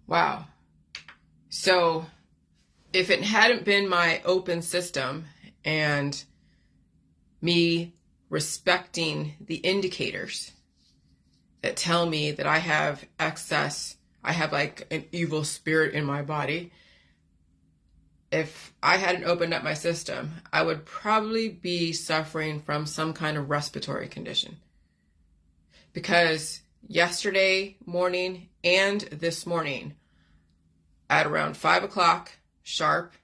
Wow. So if it hadn't been my open system and me respecting the indicators that tell me that I have excess, I have like an evil spirit in my body, if I hadn't opened up my system, I would probably be suffering from some kind of respiratory condition. Because yesterday morning and this morning, at around 5 o'clock sharp,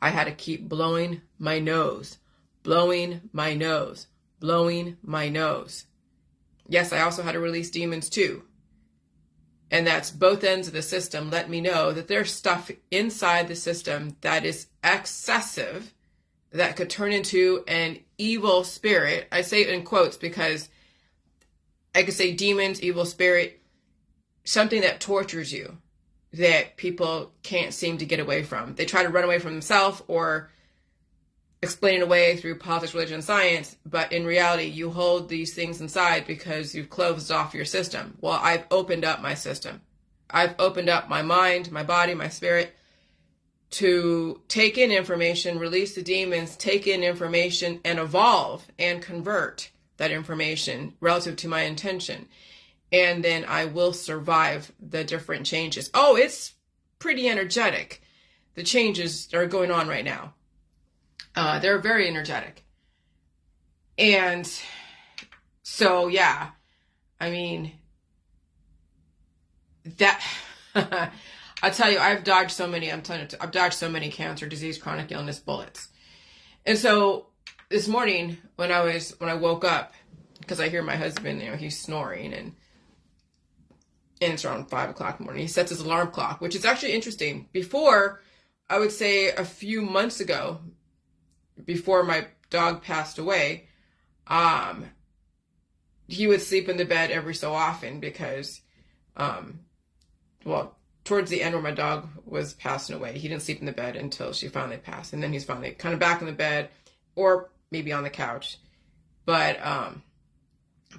I had to keep blowing my nose, blowing my nose, blowing my nose. Yes, I also had to release demons too. And that's both ends of the system let me know that there's stuff inside the system that is excessive that could turn into an evil spirit. I say it in quotes because I could say demons, evil spirit, something that tortures you that people can't seem to get away from. They try to run away from themselves or explain it away through politics, religion, and science, but in reality, you hold these things inside because you've closed off your system. Well, I've opened up my system. I've opened up my mind, my body, my spirit to take in information, release the demons, take in information, and evolve and convert that information relative to my intention. And then I will survive the different changes. Oh, it's pretty energetic. The changes that are going on right now. They're very energetic. And so, yeah, I mean, that, I tell you, I've dodged so many, I've dodged so many cancer, disease, chronic illness bullets. And so this morning when I woke up, because I hear my husband, he's snoring and it's around 5 o'clock in the morning. He sets his alarm clock, which is actually interesting. Before, I would say a few months ago, before my dog passed away, he would sleep in the bed every so often because, towards the end where my dog was passing away, he didn't sleep in the bed until she finally passed. And then he's finally kind of back in the bed or maybe on the couch. But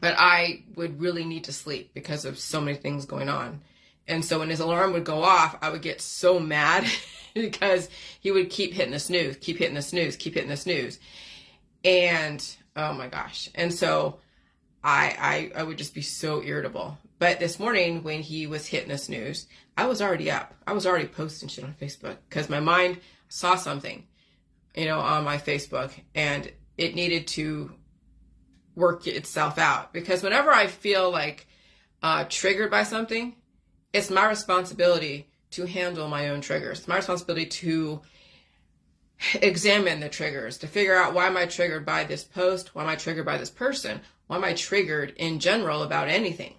I would really need to sleep because of so many things going on. And so when his alarm would go off, I would get so mad because he would keep hitting the snooze, keep hitting the snooze, keep hitting the snooze. And oh my gosh. And so I would just be so irritable. But this morning when he was hitting the snooze, I was already up. I was already posting shit on Facebook because my mind saw something, on my Facebook, and it needed to work itself out. Because whenever I feel like triggered by something, it's my responsibility to handle my own triggers. It's my responsibility to examine the triggers, to figure out why am I triggered by this post? Why am I triggered by this person? Why am I triggered in general about anything?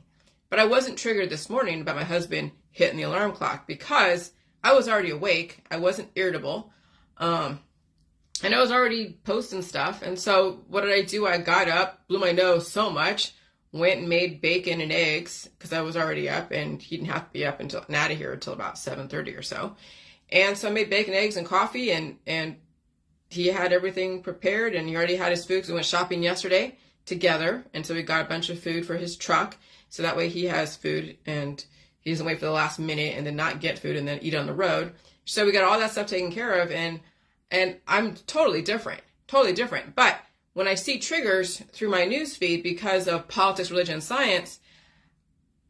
But I wasn't triggered this morning about my husband hitting the alarm clock because I was already awake. I wasn't irritable. And I was already posting stuff. And so what did I do? I got up, blew my nose so much, went and made bacon and eggs because I was already up and he didn't have to be up and out of here until about 7:30 or so. And so I made bacon, eggs, and coffee, and he had everything prepared and he already had his food because we went shopping yesterday together. And so we got a bunch of food for his truck. So that way he has food and he doesn't wait for the last minute and then not get food and then eat on the road. So we got all that stuff taken care of, and I'm totally different. But when I see triggers through my news feed because of politics, religion, and science,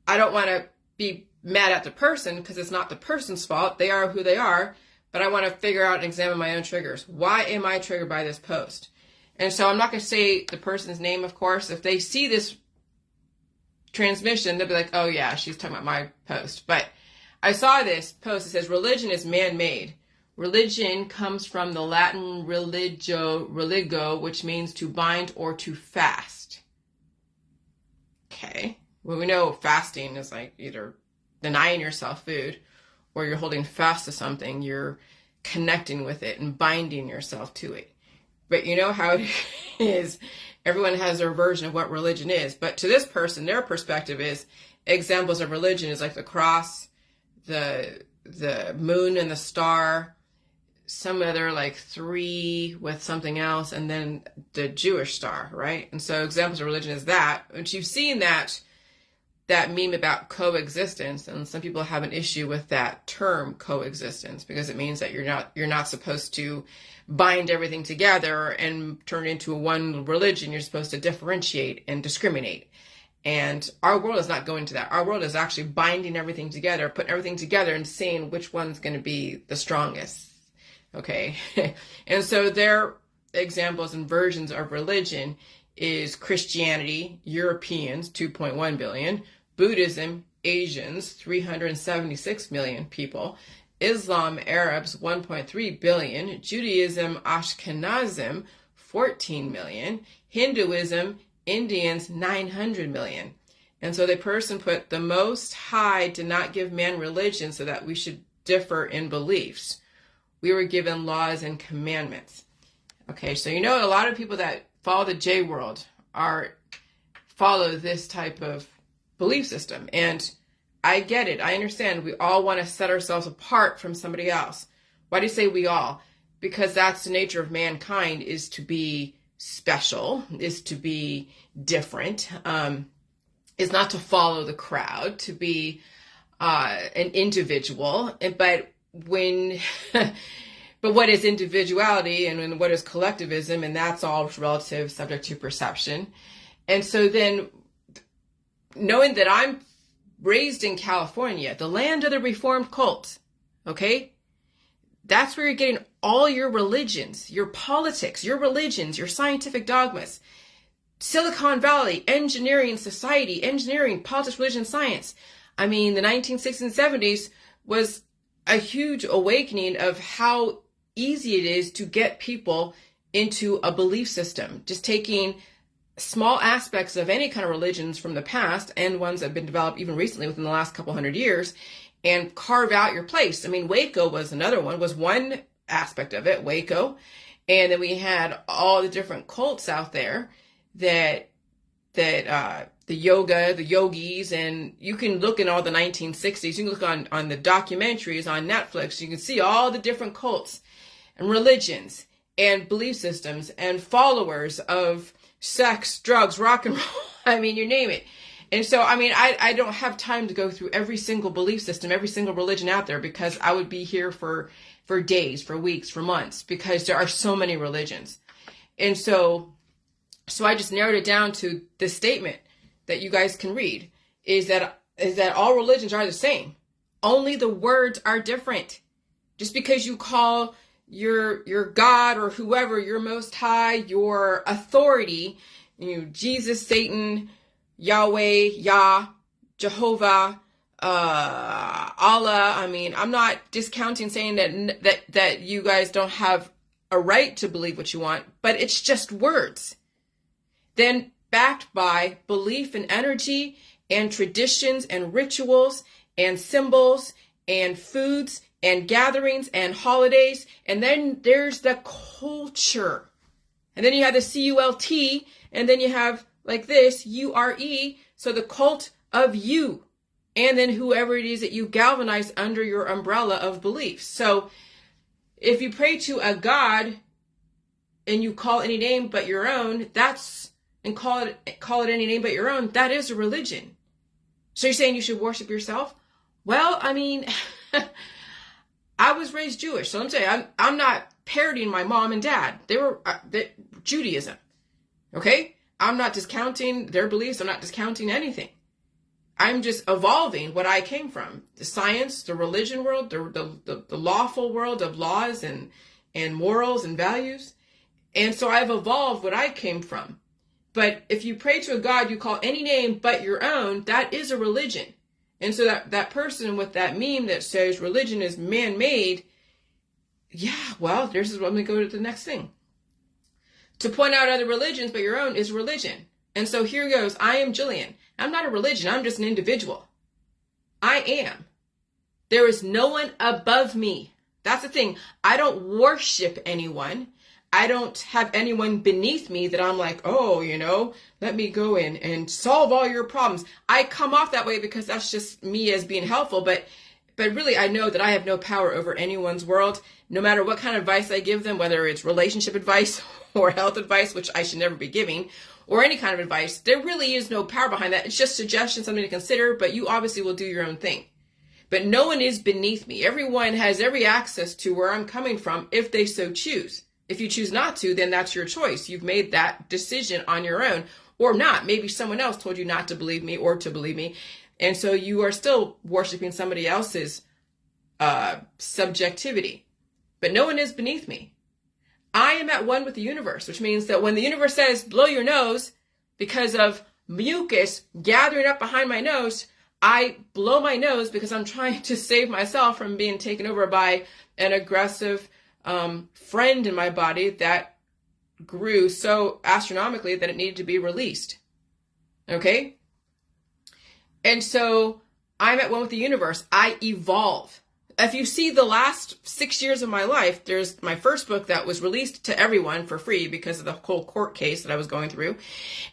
I don't want to be mad at the person because it's not the person's fault. They are who they are. But I want to figure out and examine my own triggers. Why am I triggered by this post? And so I'm not going to say the person's name, of course. If they see this transmission, they'll be like, oh yeah, she's talking about my post. But I saw this post. It says, religion is man-made. Religion comes from the Latin religo, which means to bind or to fast. Okay. Well, we know fasting is like either denying yourself food or you're holding fast to something. You're connecting with it and binding yourself to it. But you know how it is. Everyone has their version of what religion is. But to this person, their perspective is examples of religion is like the cross, the moon and the star, some other like 3 with something else, and then the Jewish star, right? And so examples of religion is that. And you've seen that that meme about coexistence, and some people have an issue with that term coexistence because it means that you're not supposed to bind everything together and turn it into one religion. You're supposed to differentiate and discriminate. And our world is not going to that. Our world is actually binding everything together, putting everything together and seeing which one's going to be the strongest. Okay. And so their examples and versions of religion is Christianity, Europeans, 2.1 billion, Buddhism, Asians, 376 million people, Islam, Arabs, 1.3 billion, Judaism, Ashkenazim, 14 million, Hinduism, Indians, 900 million. And so the person put, the Most High did not give man religion so that we should differ in beliefs. We were given laws and commandments. Okay, so a lot of people that follow the J world follow this type of belief system. And I get it. I understand. We all want to set ourselves apart from somebody else. Why do you say we all? Because that's the nature of mankind, is to be special, is to be different, is not to follow the crowd, to be an individual. But but what is individuality and what is collectivism? And that's all relative, subject to perception. And so then, knowing that I'm raised in California, the land of the Reformed cult, okay? That's where you're getting all your religions, your politics, your religions, your scientific dogmas. Silicon Valley, engineering, society, engineering, politics, religion, science. I mean, the 1960s and 70s was a huge awakening of how easy it is to get people into a belief system. Just taking small aspects of any kind of religions from the past and ones that have been developed even recently within the last couple hundred years and carve out your place. I mean, Waco was another one, was one aspect of it, Waco. And then we had all the different cults out there that the yoga, the yogis, and you can look in all the 1960s, you can look on the documentaries on Netflix, you can see all the different cults and religions and belief systems and followers of sex, drugs, rock and roll. I mean, you name it. And so, I mean, I don't have time to go through every single belief system, every single religion out there, because I would be here for days, for weeks, for months, because there are so many religions. And so I just narrowed it down to this statement that you guys can read, is that all religions are the same. Only the words are different. Just because you call your God or whoever, your Most High, your authority, Jesus, Satan, Yahweh, Yah, Jehovah, Allah. I mean, I'm not discounting saying that you guys don't have a right to believe what you want, but it's just words. Then backed by belief and energy and traditions and rituals and symbols and foods and gatherings and holidays. And then there's the culture. And then you have the CULT, and then you have like this, URE, so the cult of you. And then whoever it is that you galvanize under your umbrella of beliefs. So if you pray to a God and you call any name but your own, and call it any name but your own, that is a religion. So you're saying you should worship yourself? Well, I mean, I was raised Jewish, so I'm saying I'm not parroting my mom and dad. They were Judaism, okay? I'm not discounting their beliefs. I'm not discounting anything. I'm just evolving what I came from. The science, the religion world, the lawful world of laws and morals and values. And so I've evolved what I came from. But if you pray to a God you call any name but your own, that is a religion. And so that person with that meme that says religion is man-made, yeah, well, this is when we go to the next thing. To point out other religions but your own is religion. And so here goes, I am Jillian. I'm not a religion, I'm just an individual. I am. There is no one above me. That's the thing. I don't worship anyone. I don't have anyone beneath me that I'm like, oh, let me go in and solve all your problems. I come off that way because that's just me as being helpful. But really, I know that I have no power over anyone's world, no matter what kind of advice I give them, whether it's relationship advice or health advice, which I should never be giving, or any kind of advice, there really is no power behind that. It's just suggestion, something to consider, but you obviously will do your own thing. But no one is beneath me. Everyone has every access to where I'm coming from if they so choose. If you choose not to, then that's your choice. You've made that decision on your own or not. Maybe someone else told you not to believe me or to believe me. And so you are still worshiping somebody else's subjectivity. But no one is beneath me. I am at one with the universe, which means that when the universe says, blow your nose because of mucus gathering up behind my nose, I blow my nose because I'm trying to save myself from being taken over by an aggressive friend in my body that grew so astronomically that it needed to be released. Okay? And so I'm at one with the universe. I evolve. If you see the last 6 years of my life, there's my first book that was released to everyone for free because of the whole court case that I was going through.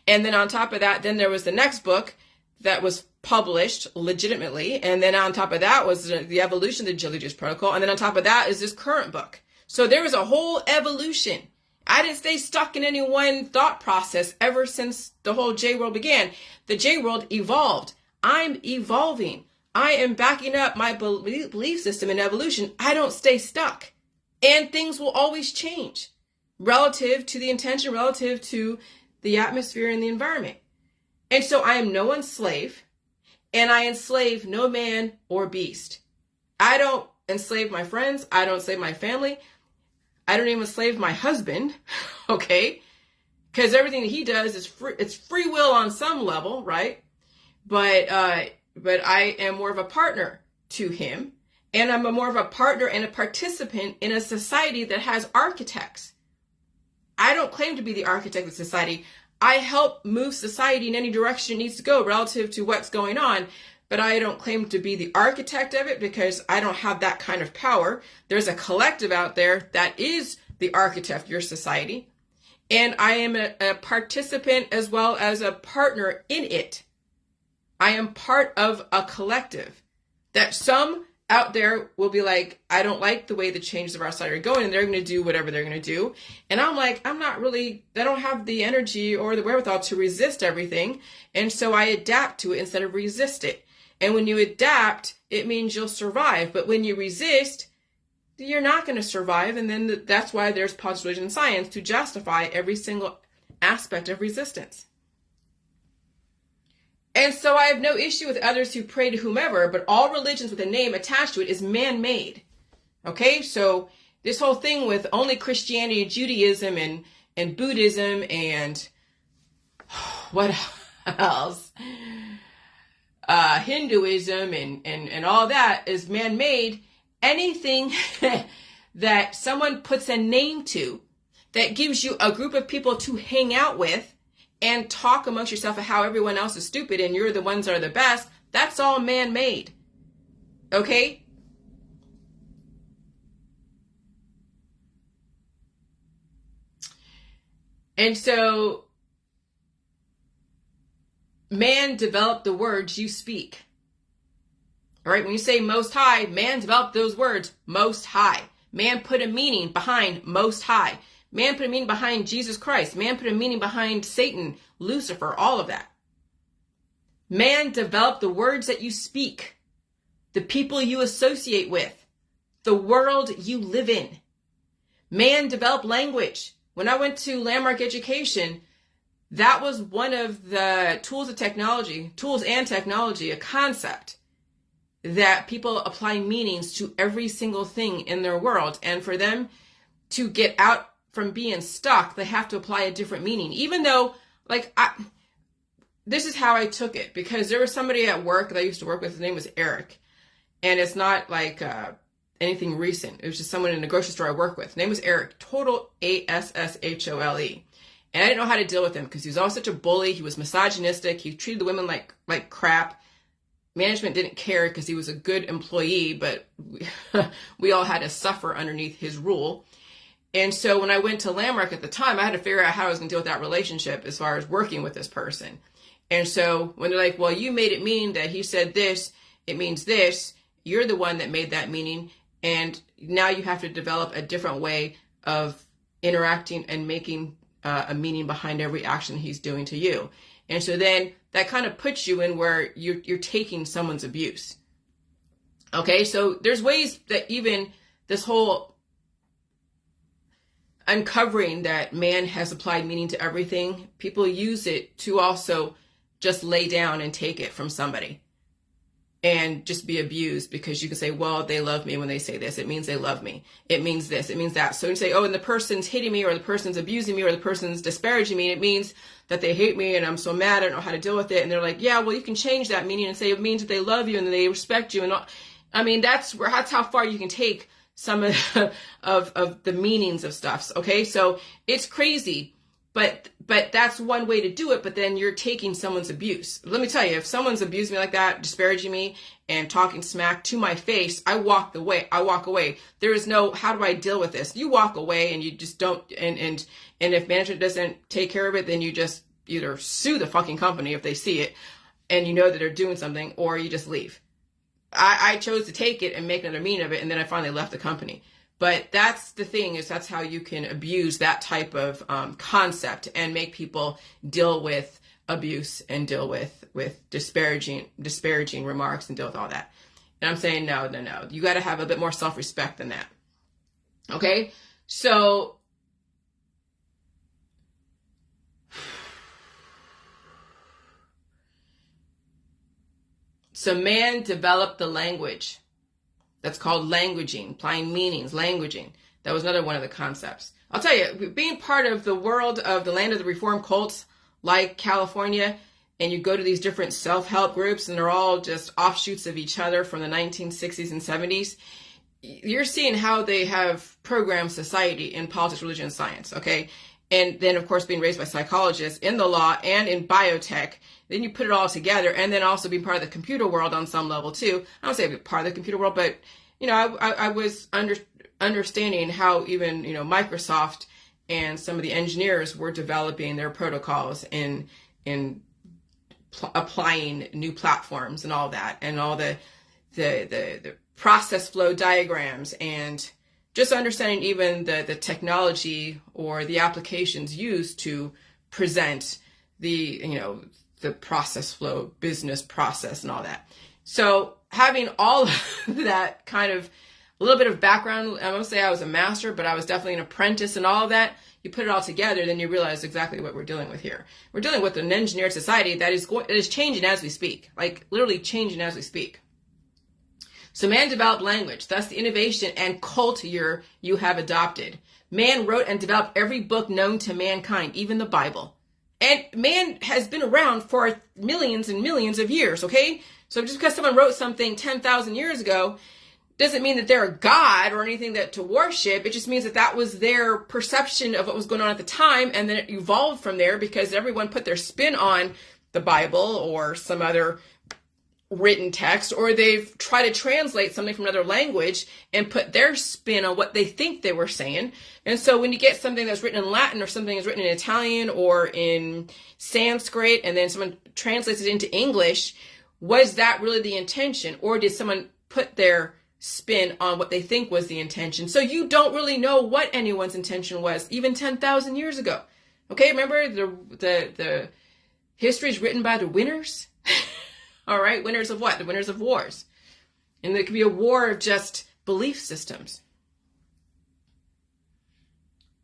And then on top of that, then there was the next book that was published legitimately. And then on top of that was the evolution of the Jillian protocol. And then on top of that is this current book. So there was a whole evolution. I didn't stay stuck in any one thought process ever since the whole J world began. The J world evolved. I'm evolving. I am backing up my belief system in evolution. I don't stay stuck. And things will always change relative to the intention, relative to the atmosphere and the environment. And so I am no one's slave, and I enslave no man or beast. I don't enslave my friends. I don't enslave my family. I don't even enslave my husband, okay? Because everything that he does is free, it's free will on some level, right? But I am more of a partner to him, and I'm more of a partner and a participant in a society that has architects. I don't claim to be the architect of society. I help move society in any direction it needs to go relative to what's going on, but I don't claim to be the architect of it because I don't have that kind of power. There's a collective out there that is the architect of your society, and I am a participant as well as a partner in it. I am part of a collective that some out there will be like, I don't like the way the changes of our society are going, and they're going to do whatever they're going to do. And I'm like, I don't have the energy or the wherewithal to resist everything. And so I adapt to it instead of resist it. And when you adapt, it means you'll survive. But when you resist, you're not going to survive. And then that's why there's positive religion and science to justify every single aspect of resistance. And so I have no issue with others who pray to whomever, but all religions with a name attached to it is man-made. Okay, so this whole thing with only Christianity and Judaism and Buddhism and what else? Hinduism and all that is man-made. Anything that someone puts a name to that gives you a group of people to hang out with and talk amongst yourself of how everyone else is stupid and you're the ones that are the best, that's all man-made. Okay? And so, man developed the words you speak. All right, when you say most high, man developed those words, most high. Man put a meaning behind most high. Man put a meaning behind Jesus Christ. Man put a meaning behind Satan, Lucifer, all of that. Man developed the words that you speak, the people you associate with, the world you live in. Man developed language. When I went to Landmark Education, that was one of the tools and technology, a concept that people apply meanings to every single thing in their world. And for them to get out from being stuck, they have to apply a different meaning. Even though, this is how I took it, because there was somebody at work that I used to work with, his name was Eric. And it's not like anything recent. It was just someone in a grocery store I work with. His name was Eric, total ASSHOLE. And I didn't know how to deal with him because he was always such a bully. He was misogynistic. He treated the women like crap. Management didn't care because he was a good employee, but we all had to suffer underneath his rule. And so when I went to Landmark at the time, I had to figure out how I was going to deal with that relationship as far as working with this person. And so when they're like, well, you made it mean that he said this, it means this. You're the one that made that meaning. And now you have to develop a different way of interacting and making a meaning behind every action he's doing to you. And so then that kind of puts you in where you're taking someone's abuse. Okay, so there's ways that even this whole uncovering that man has applied meaning to everything, people use it to also just lay down and take it from somebody and just be abused, because you can say, well, they love me when they say this. It means they love me. It means this. It means that. So you say, oh, and the person's hitting me, or the person's abusing me, or the person's disparaging me. And it means that they hate me and I'm so mad. I don't know how to deal with it. And they're like, yeah, well, you can change that meaning and say it means that they love you and they respect you. And all. I mean, that's how far you can take some of the meanings of stuff. Okay, so it's crazy. But that's one way to do it, but then you're taking someone's abuse. Let me tell you, if someone's abused me like that, disparaging me and talking smack to my face, I walk away. There is no, how do I deal with this? You walk away and you just don't, and if management doesn't take care of it, then you just either sue the fucking company if they see it and you know that they're doing something, or you just leave. I chose to take it and make another meaning of it, and then I finally left the company. But that's the thing, is that's how you can abuse that type of concept and make people deal with abuse and deal with disparaging remarks and deal with all that. And I'm saying, no. You got to have a bit more self-respect than that. Okay? So man developed the language. That's called languaging, applying meanings, languaging. That was another one of the concepts. I'll tell you, being part of the world of the land of the reform cults like California, and you go to these different self-help groups and they're all just offshoots of each other from the 1960s and 70s, you're seeing how they have programmed society in politics, religion, and science, okay? And then, of course, being raised by psychologists in the law and in biotech, then you put it all together, and then also being part of the computer world on some level, too. I don't say part of the computer world, but, you know, I was understanding how even, you know, Microsoft and some of the engineers were developing their protocols in applying new platforms and all that, and all the process flow diagrams, and just understanding even the technology or the applications used to present the, you know, the process flow, business process and all that. So having all of that kind of a little bit of background, I won't say I was a master, but I was definitely an apprentice and all of that. You put it all together, then you realize exactly what we're dealing with here. We're dealing with an engineered society that is changing as we speak, like literally changing as we speak. So man developed language. That's the innovation and culture you have adopted. Man wrote and developed every book known to mankind, even the Bible. And man has been around for millions and millions of years, okay? So just because someone wrote something 10,000 years ago doesn't mean that they're a god or anything that to worship. It just means that that was their perception of what was going on at the time, and then it evolved from there because everyone put their spin on the Bible or some other written text, or they've tried to translate something from another language and put their spin on what they think they were saying. And so when you get something that's written in Latin, or something that's written in Italian or in Sanskrit, and then someone translates it into English, was that really the intention? Or did someone put their spin on what they think was the intention? So you don't really know what anyone's intention was, even 10,000 years ago. Okay, remember the history is written by the winners? All right, winners of what? The winners of wars. And there could be a war of just belief systems.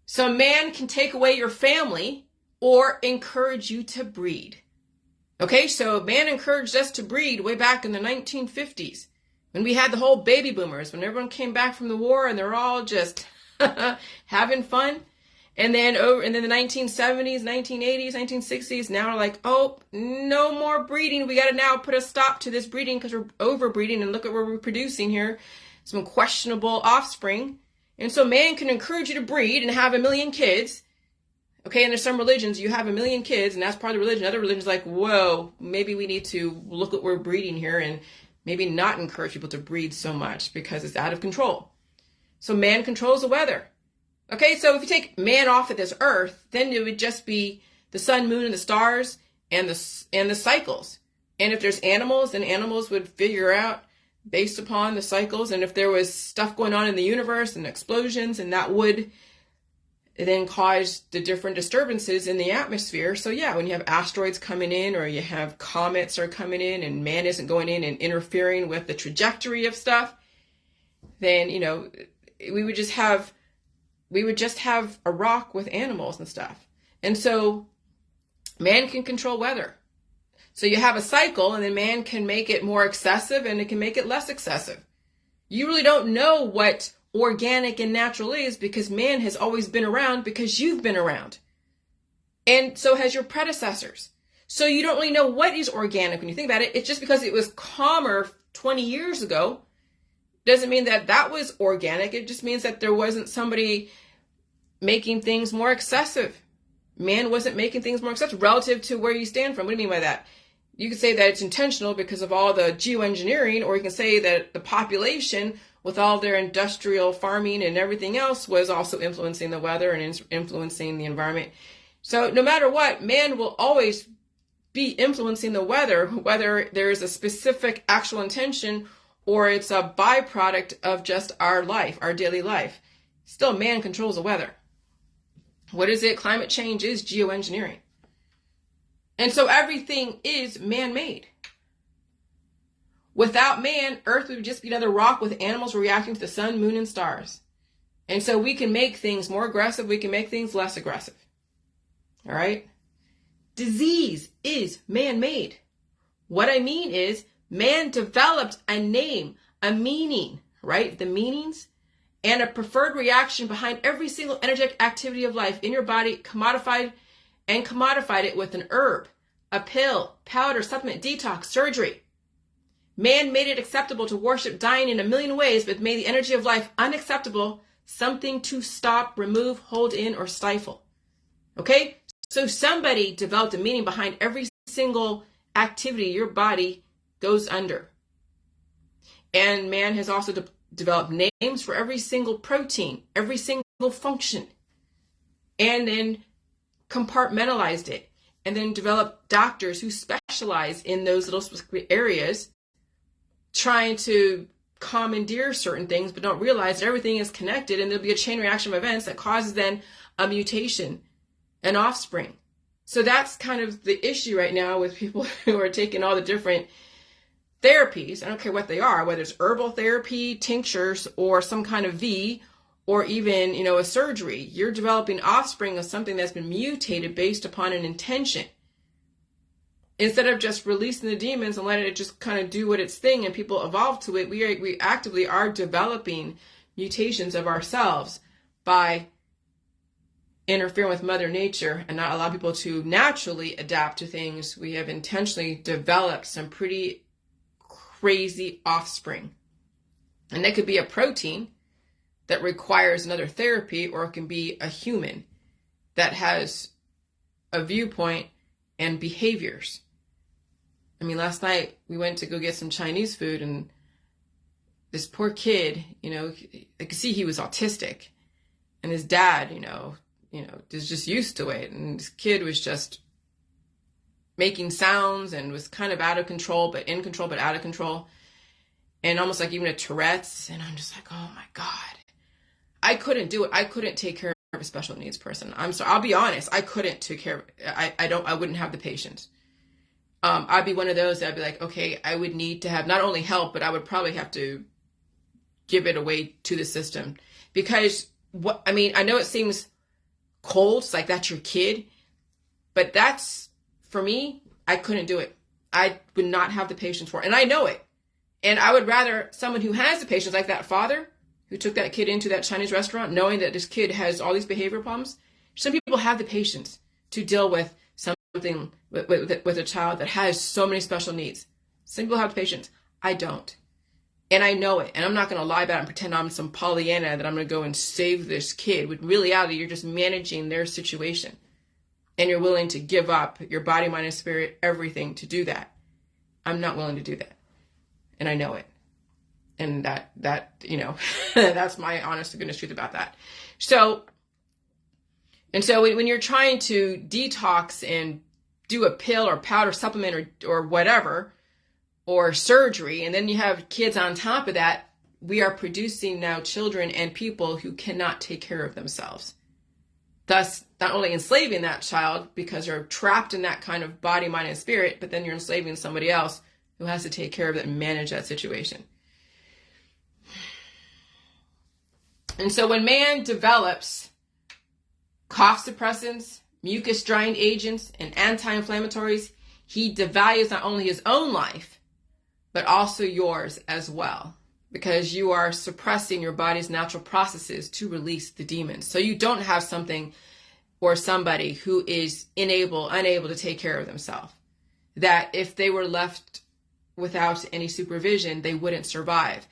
So man can take away your family or encourage you to breed. Okay, so man encouraged us to breed way back in the 1950s when we had the whole baby boomers, when everyone came back from the war and they're all just having fun. And then the 1970s, 1980s, 1960s, now we're like, oh, no more breeding. We got to now put a stop to this breeding because we're overbreeding, and look at what we're producing here. Some questionable offspring. And so man can encourage you to breed and have 1 million kids. Okay, and there's some religions, you have 1 million kids, and that's part of the religion. Other religions like, whoa, maybe we need to look at what we're breeding here and maybe not encourage people to breed so much because it's out of control. So man controls the weather. Okay, so if you take man off of this earth, then it would just be the sun, moon, and the stars and the cycles. And if there's animals, then animals would figure out based upon the cycles. And if there was stuff going on in the universe and explosions, and that would then cause the different disturbances in the atmosphere. So yeah, when you have asteroids coming in, or you have comets are coming in, and man isn't going in and interfering with the trajectory of stuff, then, you know, we would just have a rock with animals and stuff. And so man can control weather. So you have a cycle, and then man can make it more excessive and it can make it less excessive. You really don't know what organic and natural is, because man has always been around, because you've been around. And so has your predecessors. So you don't really know what is organic when you think about it. It's just because it was calmer 20 years ago doesn't mean that that was organic. It just means that there wasn't somebody making things more excessive. Man wasn't making things more excessive relative to where you stand from. What do you mean by that? You could say that it's intentional because of all the geoengineering, or you can say that the population, with all their industrial farming and everything else, was also influencing the weather and influencing the environment. So no matter what, man will always be influencing the weather, whether there is a specific actual intention or it's a byproduct of just our life, our daily life. Still, man controls the weather. What is it? Climate change is geoengineering. And so everything is man-made. Without man, Earth would just be another rock with animals reacting to the sun, moon, and stars. And so we can make things more aggressive. We can make things less aggressive. All right? Disease is man-made. What I mean is, man developed a name, a meaning, right? The meanings and a preferred reaction behind every single energetic activity of life in your body, commodified it with an herb, a pill, powder, supplement, detox, surgery. Man made it acceptable to worship dying in a million ways, but made the energy of life unacceptable, something to stop, remove, hold in, or stifle. Okay? So somebody developed a meaning behind every single activity your body goes under. And man has also developed names for every single protein, every single function, and then compartmentalized it, and then developed doctors who specialize in those little specific areas, trying to commandeer certain things, but don't realize that everything is connected, and there'll be a chain reaction of events that causes then a mutation, an offspring. So that's kind of the issue right now with people who are taking all the different therapies. I don't care what they are, whether it's herbal therapy, tinctures, or some kind of V, or even, a surgery. You're developing offspring of something that's been mutated based upon an intention. Instead of just releasing the demons and letting it just kind of do what it's thing and people evolve to it, we actively are developing mutations of ourselves by interfering with Mother Nature and not allow people to naturally adapt to things. We have intentionally developed some pretty crazy offspring. And that could be a protein that requires another therapy, or it can be a human that has a viewpoint and behaviors. I mean, last night we went to go get some Chinese food, and this poor kid, I could see he was autistic, and his dad, is just used to it. And this kid was just making sounds and was kind of out of control, but in control, but out of control. And almost like even a Tourette's. And I'm just like, oh my God. I couldn't do it. I couldn't take care of a special needs person. I'm sorry. I'll be honest. I couldn't take care of it. I wouldn't have the patience. I'd be one of those that I'd be like, okay, I would need to have not only help, but I would probably have to give it away to the system. Because I know it seems cold. It's like, that's your kid. But that's, for me, I couldn't do it. I would not have the patience for it. And I know it. And I would rather someone who has the patience, like that father who took that kid into that Chinese restaurant, knowing that this kid has all these behavioral problems. Some people have the patience to deal with something with a child that has so many special needs. Some people have the patience. I don't. And I know it. And I'm not going to lie about it and pretend I'm some Pollyanna that I'm going to go and save this kid. With reality, you're just managing their situation. And you're willing to give up your body, mind, and spirit, everything to do that. I'm not willing to do that. And I know it. And that that's my honest to goodness truth about that. So when you're trying to detox and do a pill or powder supplement or whatever, or surgery, and then you have kids on top of that, we are producing now children and people who cannot take care of themselves. thus not only enslaving that child because you're trapped in that kind of body, mind, and spirit, but then you're enslaving somebody else who has to take care of it and manage that situation. And so when man develops cough suppressants, mucus drying agents, and anti-inflammatories, he devalues not only his own life, but also yours as well, because you are suppressing your body's natural processes to release the demons. So you don't have something or somebody who is unable to take care of themselves, that if they were left without any supervision, they wouldn't survive.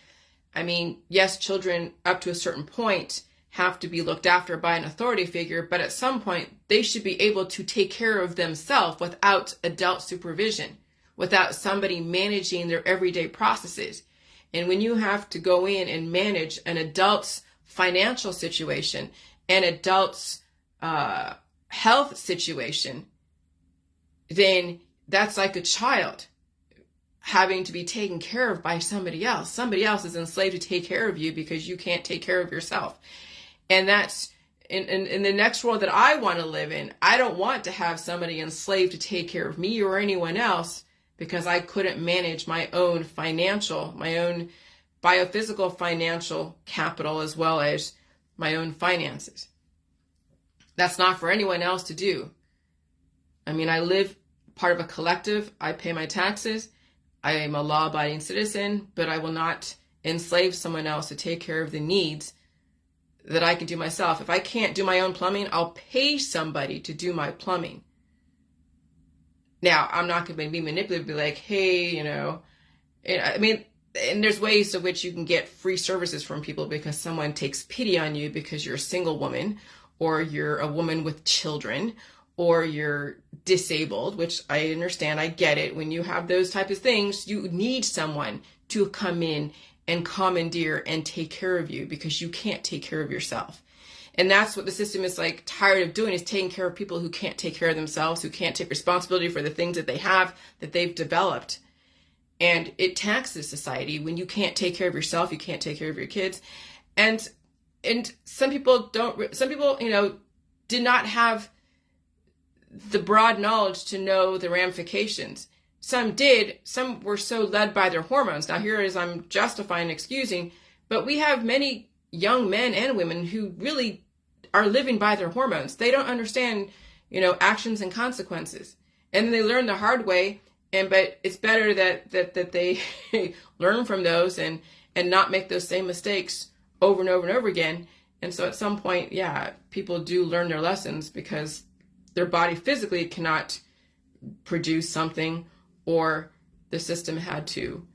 I mean, yes, children up to a certain point have to be looked after by an authority figure, but at some point they should be able to take care of themselves without adult supervision, without somebody managing their everyday processes. And when you have to go in and manage an adult's financial situation, an adult's health situation, then that's like a child having to be taken care of by somebody else. Somebody else is enslaved to take care of you because you can't take care of yourself. And that's in the next world that I want to live in. I don't want to have somebody enslaved to take care of me or anyone else because I couldn't manage my own financial, my own biophysical financial capital as well as my own finances. That's not for anyone else to do. I mean, I live part of a collective. I pay my taxes. I am a law-abiding citizen, but I will not enslave someone else to take care of the needs that I can do myself. If I can't do my own plumbing, I'll pay somebody to do my plumbing. Now, I'm not going to be manipulative, be like, hey, I mean, and there's ways to which you can get free services from people because someone takes pity on you because you're a single woman, or you're a woman with children, or you're disabled, which I understand, I get it. When you have those types of things, you need someone to come in and commandeer and take care of you because you can't take care of yourself. And that's what the system is like tired of doing, is taking care of people who can't take care of themselves, who can't take responsibility for the things that they have, that they've developed. And it taxes society when you can't take care of yourself, you can't take care of your kids. And some people, did not have the broad knowledge to know the ramifications. Some did. Some were so led by their hormones. Now here is, I'm justifying, excusing, but we have many young men and women who really are living by their hormones. They don't understand, actions and consequences. And they learn the hard way. But it's better that they learn from those and not make those same mistakes over and over and over again. And so at some point, yeah, people do learn their lessons because their body physically cannot produce something, or the system had to,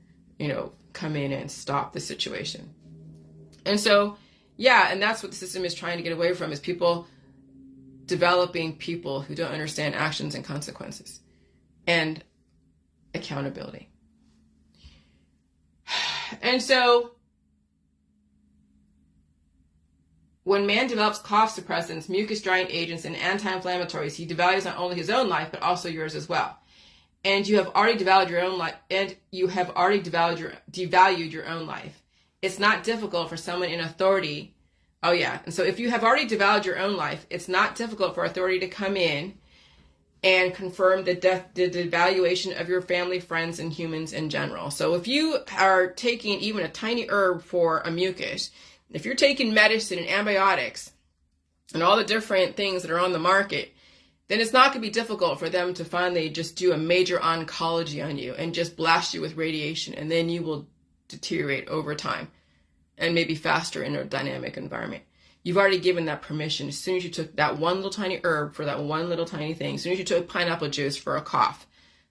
come in and stop the situation. And so, yeah, and that's what the system is trying to get away from, is people developing people who don't understand actions and consequences and accountability. And so when man develops cough suppressants, mucus drying agents, and anti-inflammatories, he devalues not only his own life, but also yours as well. And you have already devalued your own life, and you have already devalued your own life. It's not difficult for someone in authority. Oh yeah. And so if you have already devalued your own life, it's not difficult for authority to come in and confirm the devaluation of your family, friends, and humans in general. So if you are taking even a tiny herb for a mucus, if you're taking medicine and antibiotics and all the different things that are on the market, then it's not going to be difficult for them to finally just do a major oncology on you and just blast you with radiation, and then you will deteriorate over time and maybe faster in a dynamic environment. You've already given that permission. As soon as you took that one little tiny herb for that one little tiny thing, as soon as you took pineapple juice for a cough,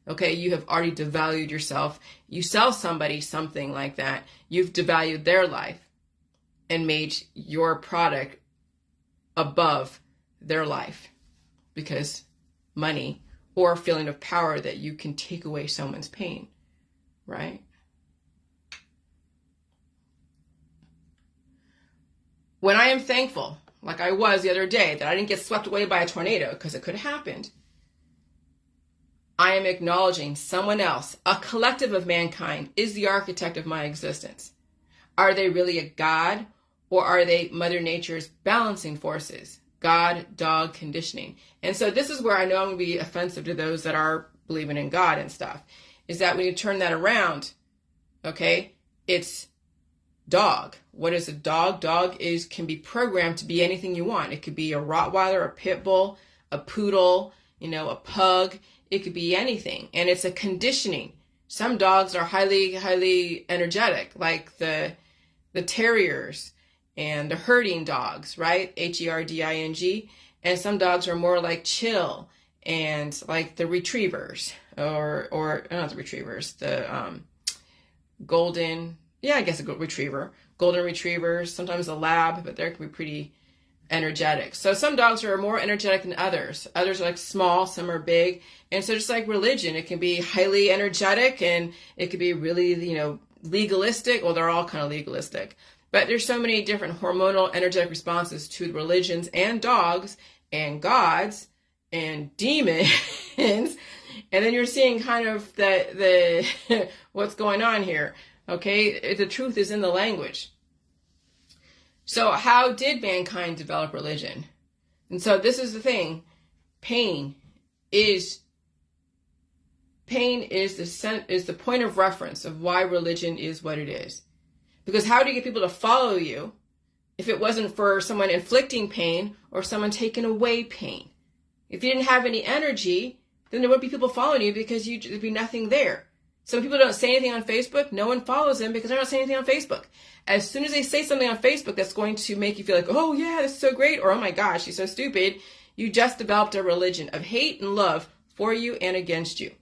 okay, you have already devalued yourself. You sell somebody something like that, you've devalued their life and made your product above their life, because money or a feeling of power that you can take away someone's pain, right? When I am thankful, like I was the other day, that I didn't get swept away by a tornado, because it could have happened, I am acknowledging someone else, a collective of mankind, is the architect of my existence. Are they really a God, or are they Mother Nature's balancing forces? God-dog conditioning. And so this is where I know I'm going to be offensive to those that are believing in God and stuff, is that when you turn that around, okay, it's dog. What is a dog? Dog can be programmed to be anything you want. It could be a Rottweiler, a pit bull, a poodle, a pug. It could be anything. And it's a conditioning. Some dogs are highly, highly energetic, like the terriers and the herding dogs, right? Herding. And some dogs are more like chill and like the retrievers or not the retrievers, the golden, I guess a retriever, golden retrievers, sometimes a lab, but they can be pretty energetic. So some dogs are more energetic than others. Others are like small, some are big. And so just like religion, it can be highly energetic and it could be really, legalistic. Well, they're all kind of legalistic. But there's so many different hormonal energetic responses to religions and dogs and gods and demons. And then you're seeing kind of the what's going on here. Okay, the truth is in the language. So how did mankind develop religion? And so this is the thing. Pain is the point of reference of why religion is what it is. Because how do you get people to follow you if it wasn't for someone inflicting pain or someone taking away pain? If you didn't have any energy, then there wouldn't be people following you because there'd be nothing there. Some people don't say anything on Facebook. No one follows them because they're not saying anything on Facebook. As soon as they say something on Facebook that's going to make you feel like, oh yeah, this is so great, or oh my gosh, she's so stupid, you just developed a religion of hate and love for you and against you.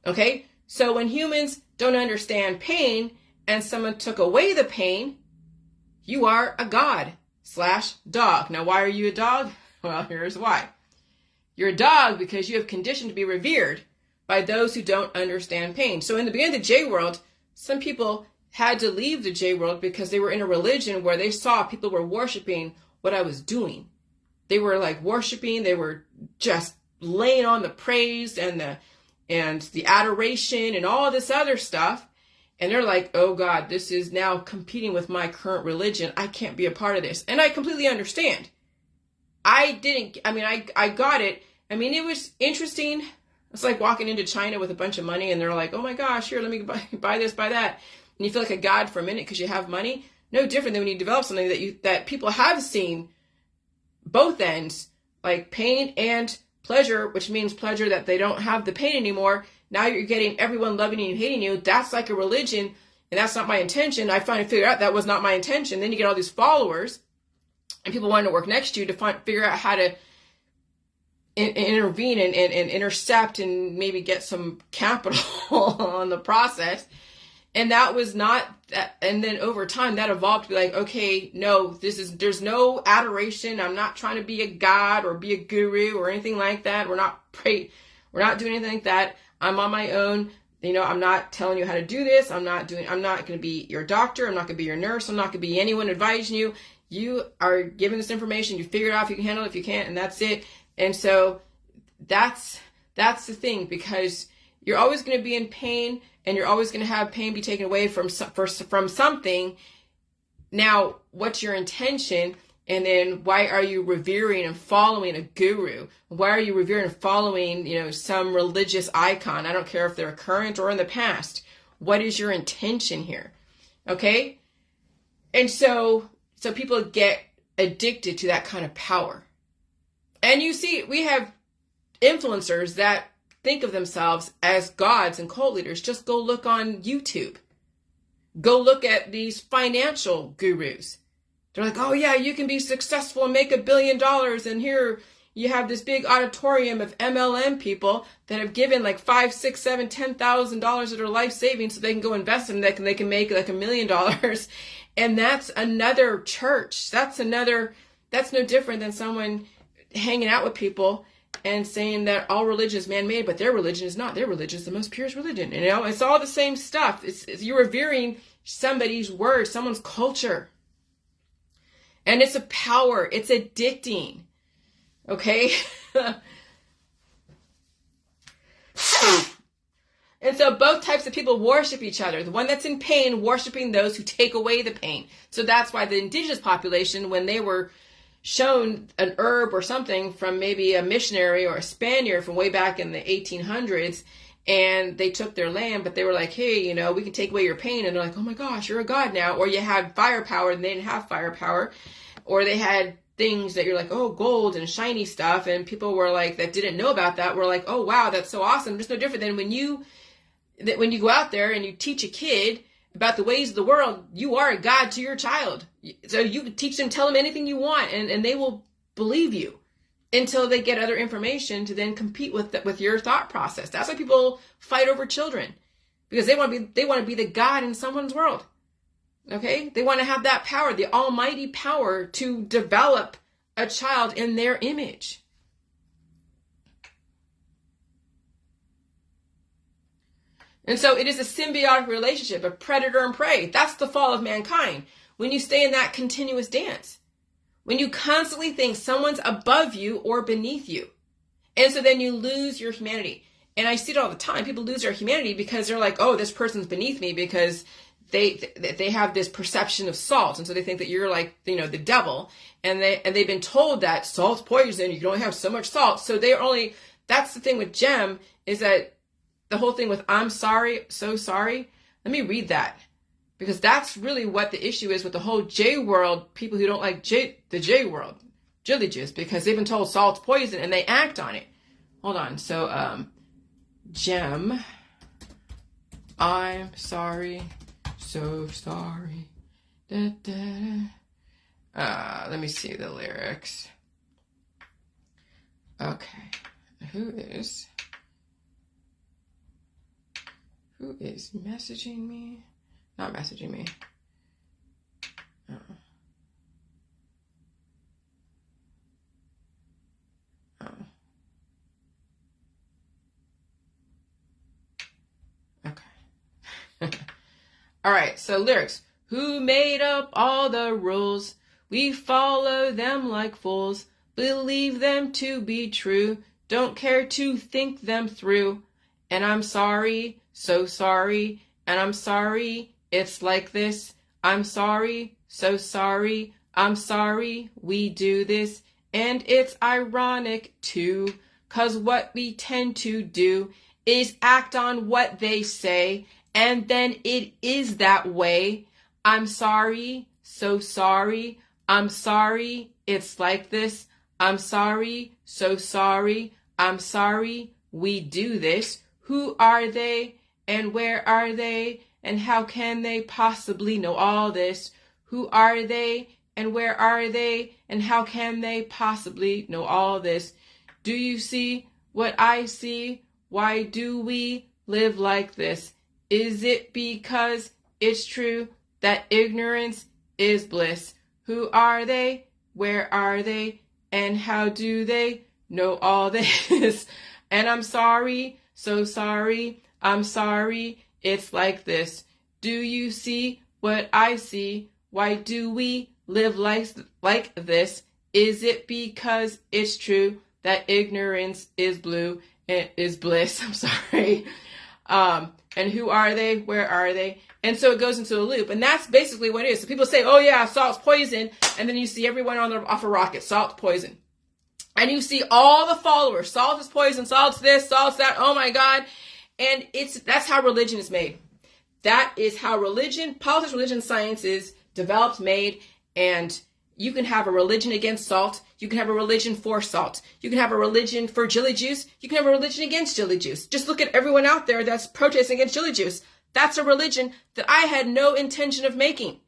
Okay? So when humans don't understand pain and someone took away the pain, you are a god/dog. Now, why are you a dog? Well, here's why. You're a dog because you have conditioned to be revered by those who don't understand pain. So in the beginning of the J world, some people had to leave the J world because they were in a religion where they saw people were worshiping what I was doing. They were like worshiping, they were just laying on the praise and the adoration and all this other stuff. And they're like, oh God, this is now competing with my current religion. I can't be a part of this. And I completely understand. I got it. I mean, it was interesting. It's like walking into China with a bunch of money and they're like, oh my gosh, here, let me buy this, buy that. And you feel like a god for a minute because you have money. No different than when you develop something that people have seen both ends, like pain and pleasure, which means pleasure that they don't have the pain anymore. Now you're getting everyone loving you and hating you. That's like a religion, and that's not my intention. I finally figured out that was not my intention. Then you get all these followers and people wanting to work next to you to figure out how to intervene and intercept and maybe get some capital on the process. And that was not that. And then over time that evolved to be like, okay, no, there's no adoration. I'm not trying to be a god or be a guru or anything like that. We're not doing anything like that. I'm on my own. I'm not telling you how to do this. I'm not going to be your doctor. I'm not going to be your nurse. I'm not going to be anyone advising you. You are given this information. You figure it out if you can handle it, if you can't, and that's it. And so that's the thing, because you're always going to be in pain and you're always going to have pain be taken away from something. Now, what's your intention? And then why are you revering and following a guru? Why are you revering and following, some religious icon? I don't care if they're current or in the past. What is your intention here? Okay? And so people get addicted to that kind of power. And you see, we have influencers that think of themselves as gods and cult leaders. Just go look on YouTube. Go look at these financial gurus. They're like, oh yeah, you can be successful and make $1 billion. And here you have this big auditorium of MLM people that have given like $5,000, $6,000, $7,000, $10,000 of their life savings so they can go invest in it and they can make like $1 million. And that's another church. That's no different than someone hanging out with people and saying that all religion is man-made, but their religion is not. Their religion is the most purest religion. It's all the same stuff. It's you're revering somebody's word, someone's culture. And it's a power. It's addicting. Okay? And so both types of people worship each other. The one that's in pain, worshiping those who take away the pain. So that's why the indigenous population, when they were shown an herb or something from maybe a missionary or a Spaniard from way back in the 1800s, and they took their land, but they were like, hey, we can take away your pain. And they're like, oh my gosh, you're a god now. Or you had firepower and they didn't have firepower. Or they had things that you're like, oh, gold and shiny stuff. And people were like, that didn't know about that, were like, oh, wow, that's so awesome. Just no different than when you go out there and you teach a kid about the ways of the world, you are a god to your child. So you can teach them, tell them anything you want, and they will believe you until they get other information to then compete with your thought process. That's why people fight over children, because they want to be the god in someone's world. Okay? They want to have that power, the almighty power to develop a child in their image. And so it is a symbiotic relationship of predator and prey. That's the fall of mankind. When you stay in that continuous dance, when you constantly think someone's above you or beneath you. And so then you lose your humanity. And I see it all the time. People lose their humanity because they're like, oh, this person's beneath me because they have this perception of salt. And so they think that you're like, the devil. And they've been told that salt's poison. You can only have so much salt. So that's the thing with Jem, is that the whole thing with I'm sorry, so sorry. Let me read that, because that's really what the issue is with the whole J world, people who don't like the J world, jilly juice, because they've been told salt's poison and they act on it. Hold on. So, Jem, I'm sorry, so sorry. Da, da, da. Let me see the lyrics. Okay. Who is messaging me? Not messaging me. Okay. All right, so lyrics. Who made up all the rules? We follow them like fools. Believe them to be true. Don't care to think them through. And I'm sorry, so sorry. And I'm sorry, it's like this. I'm sorry, so sorry. I'm sorry, we do this. And it's ironic too, 'cause what we tend to do is act on what they say, and then it is that way. I'm sorry, so sorry. I'm sorry, it's like this. I'm sorry, so sorry. I'm sorry, we do this. Who are they, and where are they, and how can they possibly know all this? Who are they, and where are they, and how can they possibly know all this? Do you see what I see? Why do we live like this? Is it because it's true that ignorance is bliss? Who are they? Where are they? And how do they know all this? And I'm sorry, so sorry. I'm sorry, it's like this. Do you see what I see? Why do we live like this? Is it because it's true that ignorance is bliss? I'm sorry. And who are they? Where are they? And so it goes into a loop. And that's basically what it is. So people say, oh yeah, salt's poison. And then you see everyone off a rocket, salt's poison. And you see all the followers, salt is poison, salt's this, salt's that, oh my God. And that's how religion is made. That is how politics, religion, science is developed, made, and you can have a religion against salt. You can have a religion for salt. You can have a religion for chili juice. You can have a religion against chili juice. Just look at everyone out there that's protesting against chili juice. That's a religion that I had no intention of making.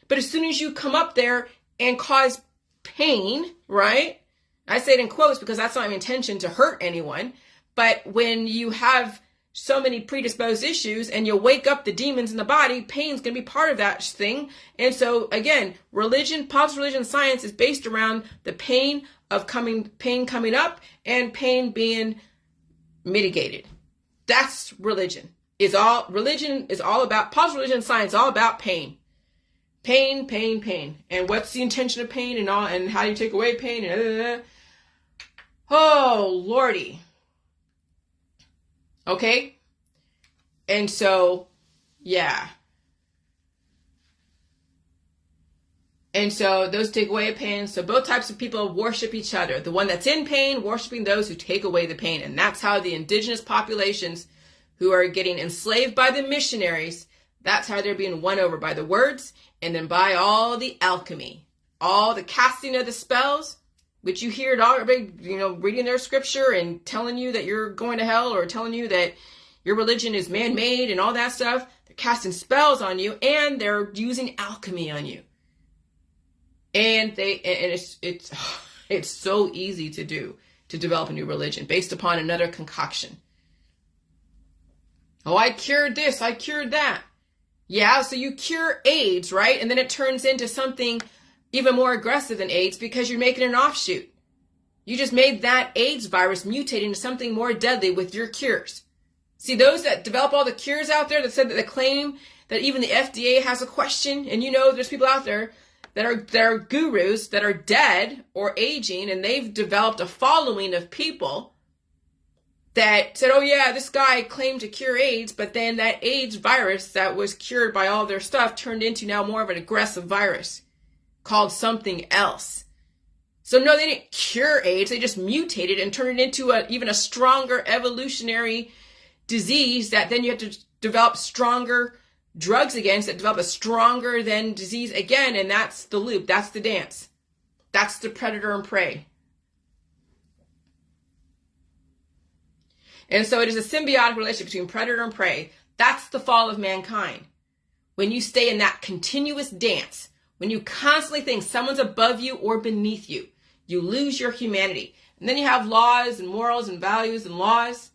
But as soon as you come up there and cause pain, right? I say it in quotes because that's not my intention to hurt anyone. But when you have so many predisposed issues and you wake up the demons in the body, pain's going to be part of that thing. And so again, politics, religion, science is based around the pain coming up and pain being mitigated. That's religion. Religion is all about, politics, religion, science, all about pain. Pain, pain, pain. And what's the intention of pain and all, and how do you take away pain and oh, Lordy. Okay? And so, yeah. And so those take away pain. So both types of people worship each other. The one that's in pain, worshiping those who take away the pain. And that's how the indigenous populations who are getting enslaved by the missionaries, that's how they're being won over, by the words and then by all the alchemy, all the casting of the spells, which you hear it all, everybody, reading their scripture and telling you that you're going to hell, or telling you that your religion is man-made and all that stuff. They're casting spells on you, and they're using alchemy on you. And it's so easy to do, to develop a new religion based upon another concoction. Oh, I cured this, I cured that. Yeah, so you cure AIDS, right? And then it turns into something even more aggressive than AIDS because you're making an offshoot. You just made that AIDS virus mutate into something more deadly with your cures. See, those that develop all the cures out there that said that they claim that even the FDA has a question, and there's people out there that are gurus that are dead or aging, and they've developed a following of people that said, oh yeah, this guy claimed to cure AIDS, but then that AIDS virus that was cured by all their stuff turned into now more of an aggressive virus called something else. So no, they didn't cure AIDS, they just mutated and turned it into even a stronger evolutionary disease that then you have to develop stronger drugs against, that develop a stronger than disease again, and that's the loop, that's the dance. That's the predator and prey. And so it is a symbiotic relationship between predator and prey. That's the fall of mankind. When you stay in that continuous dance, when you constantly think someone's above you or beneath you, you lose your humanity. And then you have laws and morals and values and laws.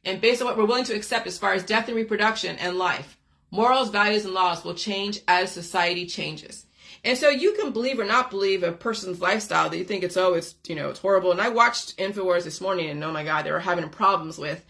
And based on what we're willing to accept as far as death and reproduction and life, morals, values, and laws will change as society changes. And so you can believe or not believe a person's lifestyle that you think it's horrible. And I watched InfoWars this morning, and oh my God, they were having problems with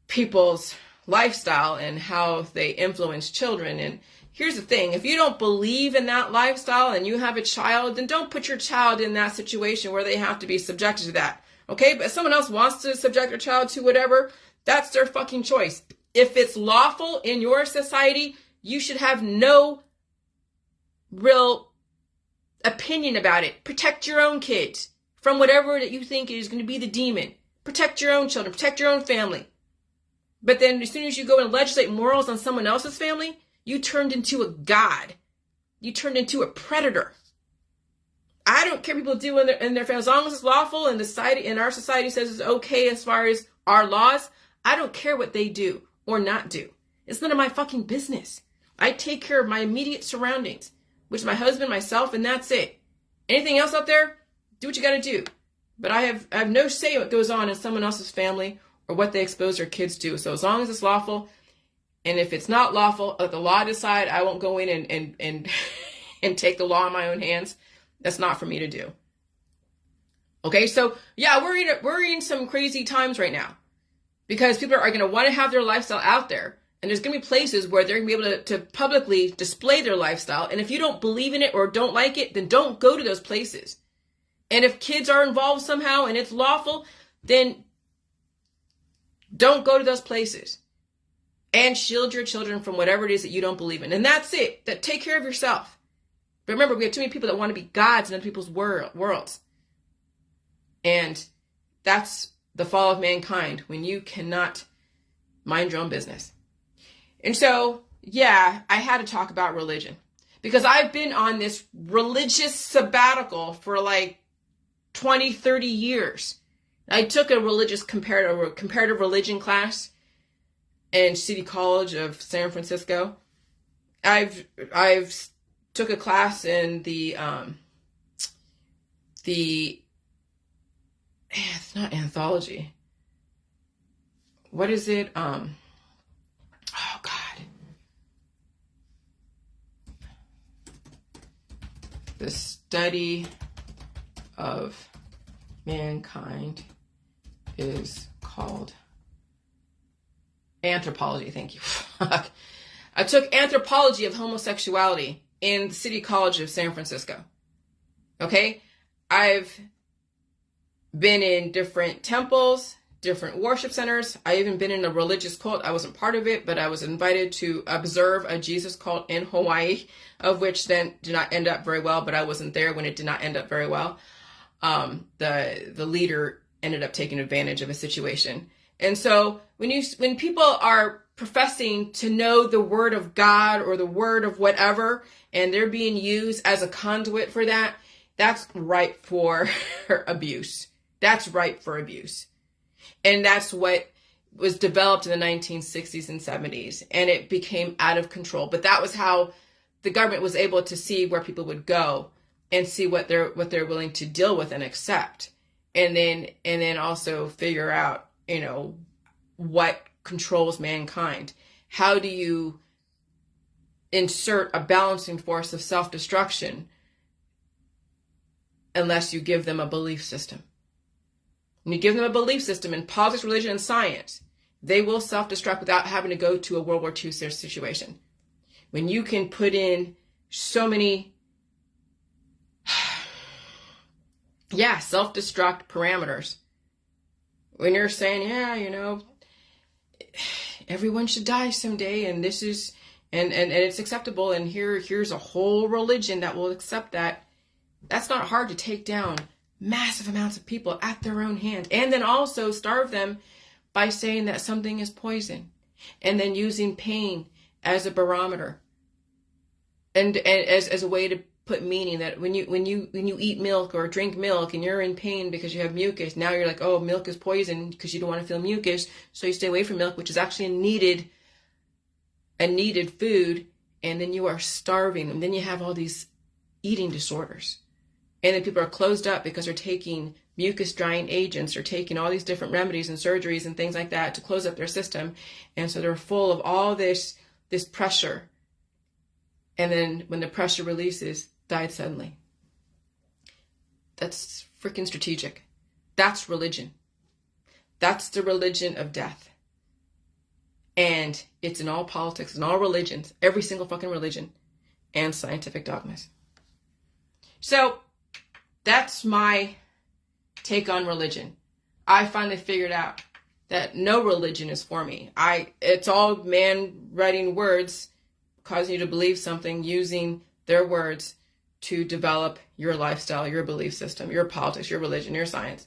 people's lifestyle and how they influence children. And here's the thing, if you don't believe in that lifestyle and you have a child, then don't put your child in that situation where they have to be subjected to that. Okay, but if someone else wants to subject their child to whatever, that's their fucking choice. If it's lawful in your society, you should have no real opinion about it. Protect your own kids from whatever that you think is going to be the demon. Protect your own children, protect your own family. But then as soon as you go and legislate morals on someone else's family, you turned into a god. You turned into a predator. I don't care what people do in their family. As long as it's lawful and our society says it's okay as far as our laws, I don't care what they do or not do. It's none of my fucking business. I take care of my immediate surroundings, which is my husband, myself, and that's it. Anything else out there, do what you got to do. But I have no say what goes on in someone else's family or what they expose their kids to. So as long as it's lawful, and if it's not lawful, let the law decide. I won't go in and take the law in my own hands. That's not for me to do. Okay, so yeah, we're in some crazy times right now because people are going to want to have their lifestyle out there. And there's going to be places where they're going to be able to publicly display their lifestyle. And if you don't believe in it or don't like it, then don't go to those places. And if kids are involved somehow and it's lawful, then don't go to those places. And shield your children from whatever it is that you don't believe in. And that's it. Take care of yourself. But remember, we have too many people that want to be gods in other people's worlds. And that's the fall of mankind, when you cannot mind your own business. And so, yeah, I had to talk about religion because I've been on this religious sabbatical for like 20, 30 years. I took a religious comparative religion class in City College of San Francisco. I've took a class in it's not anthology. What is it? Oh God. The study of mankind is called anthropology. Thank you. I took anthropology of homosexuality in the City College of San Francisco. Okay? I've been in different temples, different worship centers. I even been in a religious cult. I wasn't part of it, but I was invited to observe a Jesus cult in Hawaii, of which then did not end up very well, but I wasn't there when it did not end up very well. The leader ended up taking advantage of a situation. And so when people are professing to know the word of God or the word of whatever, and they're being used as a conduit for that, that's ripe for abuse. That's ripe for abuse. And that's what was developed in the 1960s and 70s. And it became out of control. But that was how the government was able to see where people would go and see what they're willing to deal with and accept. And then also figure out, what controls mankind. How do you insert a balancing force of self-destruction unless you give them a belief system? When you give them a belief system in politics, religion, and science, they will self-destruct without having to go to a World War II situation. When you can put in so many, self-destruct parameters. When you're saying, everyone should die someday, and this is, and it's acceptable, and here's a whole religion that will accept that. That's not hard to take down massive amounts of people at their own hand, and then also starve them by saying that something is poison, and then using pain as a barometer, and as a way to put meaning that when you eat milk or drink milk and you're in pain because you have mucus, now you're like, oh, milk is poison because you don't want to feel mucus, so you stay away from milk, which is actually a needed food, and then you are starving, and then you have all these eating disorders. And then people are closed up because they're taking mucus drying agents or taking all these different remedies and surgeries and things like that to close up their system. And so they're full of all this pressure. And then when the pressure releases, died suddenly. That's freaking strategic. That's religion. That's the religion of death. And it's in all politics, in all religions, every single fucking religion, and scientific dogmas. So that's my take on religion. I finally figured out that no religion is for me. It's all man writing words, causing you to believe something, using their words to develop your lifestyle, your belief system, your politics, your religion, your science.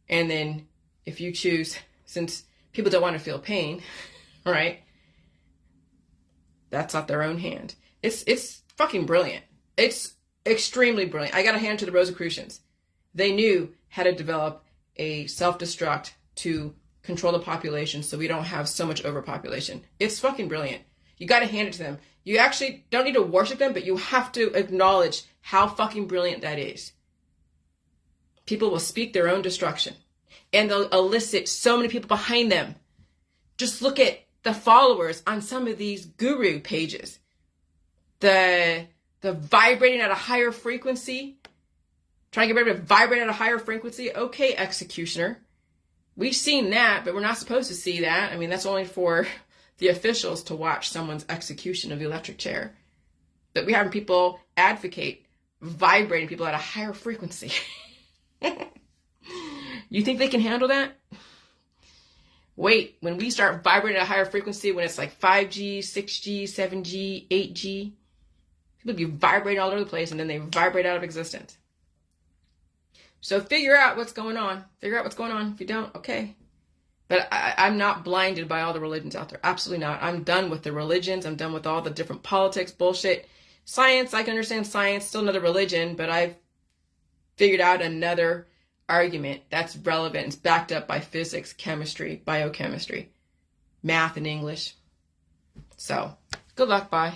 And then if you choose, since people don't want to feel pain, right? That's at their own hand. It's fucking brilliant. It's extremely brilliant. I got to hand to the Rosicrucians. They knew how to develop a self-destruct to control the population so we don't have so much overpopulation. It's fucking brilliant. You got to hand it to them. You actually don't need to worship them, but you have to acknowledge how fucking brilliant that is. People will speak their own destruction, and they'll elicit so many people behind them. Just look at the followers on some of these guru pages. The vibrating at a higher frequency, trying to get everybody to vibrate at a higher frequency. Okay, executioner. We've seen that, but we're not supposed to see that. I mean, that's only for the officials to watch someone's execution of the electric chair. But we have people advocate vibrating people at a higher frequency. You think they can handle that? Wait, when we start vibrating at a higher frequency, when it's like 5G, 6G, 7G, 8G, people be vibrating all over the place, and then they vibrate out of existence. So figure out what's going on. Figure out what's going on. If you don't, okay. But I'm not blinded by all the religions out there. Absolutely not. I'm done with the religions. I'm done with all the different politics, bullshit. Science, I can understand science, still another religion, but I've figured out another argument that's relevant. It's backed up by physics, chemistry, biochemistry, math, and English. So, good luck, bye.